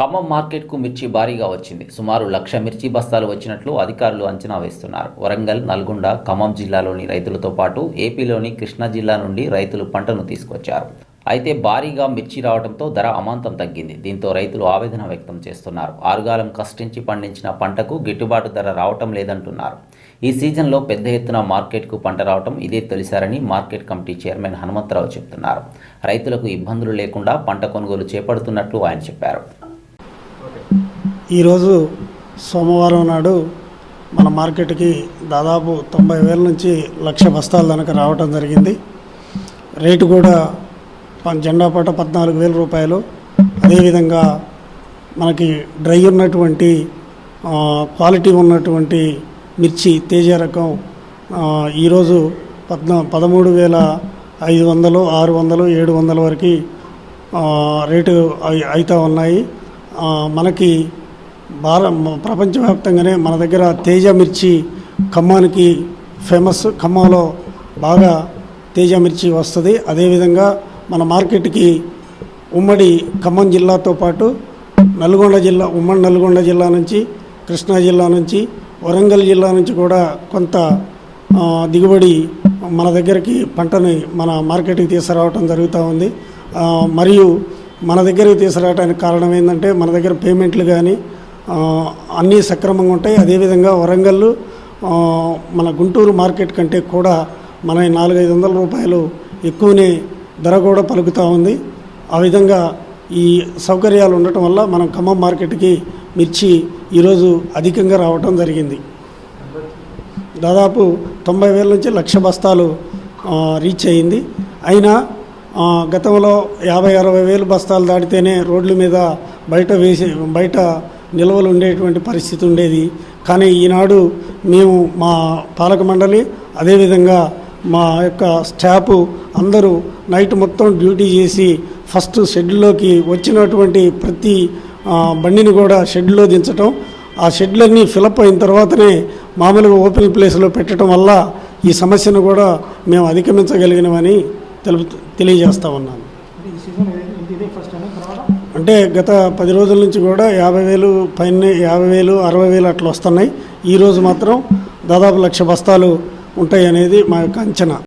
ఖమ్మం మార్కెట్కు మిర్చి భారీగా వచ్చింది. సుమారు 1,00,000 మిర్చి బస్తాలు వచ్చినట్లు అధికారులు అంచనా వేస్తున్నారు. వరంగల్, నల్గొండ, ఖమ్మం జిల్లాలోని రైతులతో పాటు ఏపీలోని కృష్ణా జిల్లా నుండి రైతులు పంటను తీసుకొచ్చారు. అయితే భారీగా మిర్చి రావడంతో ధర అమాంతం తగ్గింది. దీంతో రైతులు ఆవేదన వ్యక్తం చేస్తున్నారు. ఆరుగాలం కష్టించి పండించిన పంటకు గిట్టుబాటు ధర రావటం లేదంటున్నారు. ఈ సీజన్లో పెద్ద ఎత్తున మార్కెట్కు పంట రావటం ఇదే తొలిసారని మార్కెట్ కమిటీ చైర్మన్ హనుమంతరావు చెబుతున్నారు. రైతులకు ఇబ్బందులు లేకుండా పంట కొనుగోలు చేపడుతున్నట్లు ఆయన చెప్పారు. ఈరోజు సోమవారం నాడు మన మార్కెట్కి దాదాపు 90,000 నుంచి 1,00,000 బస్తాల దాకా రావటం జరిగింది. రేటు కూడా జెండా పాట 14,000 రూపాయలు. అదేవిధంగా మనకి డ్రై ఉన్నటువంటి క్వాలిటీ ఉన్నటువంటి మిర్చి తేజ రకం ఈరోజు 13,500, 600, 700 వరకు రేటు అవుతూ ఉన్నాయి. మనకి ప్రపంచవ్యాప్తంగానే మన దగ్గర తేజ మిర్చి ఖమ్మానికి ఫేమస్. ఖమ్మంలో బాగా తేజ మిర్చి వస్తుంది. అదేవిధంగా మన మార్కెట్కి ఉమ్మడి ఖమ్మం జిల్లాతో పాటు నల్గొండ జిల్లా, ఉమ్మడి నల్గొండ జిల్లా నుంచి, కృష్ణా జిల్లా నుంచి, వరంగల్ జిల్లా నుంచి కూడా కొంత దిగుబడి మన దగ్గరికి పంటని మన మార్కెట్కి తీసుకురావటం జరుగుతూ ఉంది. మరియు మన దగ్గరికి తీసుకురావడానికి కారణం ఏంటంటే మన దగ్గర పేమెంట్లు కానీ అన్నీ సక్రమంగా ఉంటాయి. అదేవిధంగా వరంగల్ మన గుంటూరు మార్కెట్ కంటే కూడా మన 400-500 రూపాయలు ఎక్కువనే ధర కూడా పలుకుతూ ఉంది. ఆ విధంగా ఈ సౌకర్యాలు ఉండటం వల్ల మనం ఖమ్మం మార్కెట్కి మిర్చి ఈరోజు అధికంగా రావటం జరిగింది. దాదాపు 90,000 నుంచి 1,00,000 బస్తాలు రీచ్ అయింది. అయినా గతంలో 50,000-60,000 బస్తాలు దాటితేనే రోడ్ల మీద బయట నిల్వలు ఉండేటువంటి పరిస్థితి ఉండేది. కానీ ఈనాడు మేము మా పాలక మండలి, అదేవిధంగా మా యొక్క స్టాఫ్ అందరూ నైట్ మొత్తం డ్యూటీ చేసి ఫస్ట్ షెడ్లోకి వచ్చినటువంటి ప్రతి బండిని కూడా షెడ్లో దించటం, ఆ షెడ్లన్నీ ఫిలప్ అయిన తర్వాతనే మామూలుగా ఓపెన్ ప్లేస్లో పెట్టడం వల్ల ఈ సమస్యను కూడా మేము అధిగమించగలిగినవని తెలియజేస్తా ఉన్నాను. అంటే గత 10 రోజుల నుంచి కూడా 50,000 పైన 50,000, 60,000 అట్లా వస్తున్నాయి. ఈరోజు మాత్రం దాదాపు 1,00,000 బస్తాలు ఉంటాయి అనేది మా యొక్క అంచనా.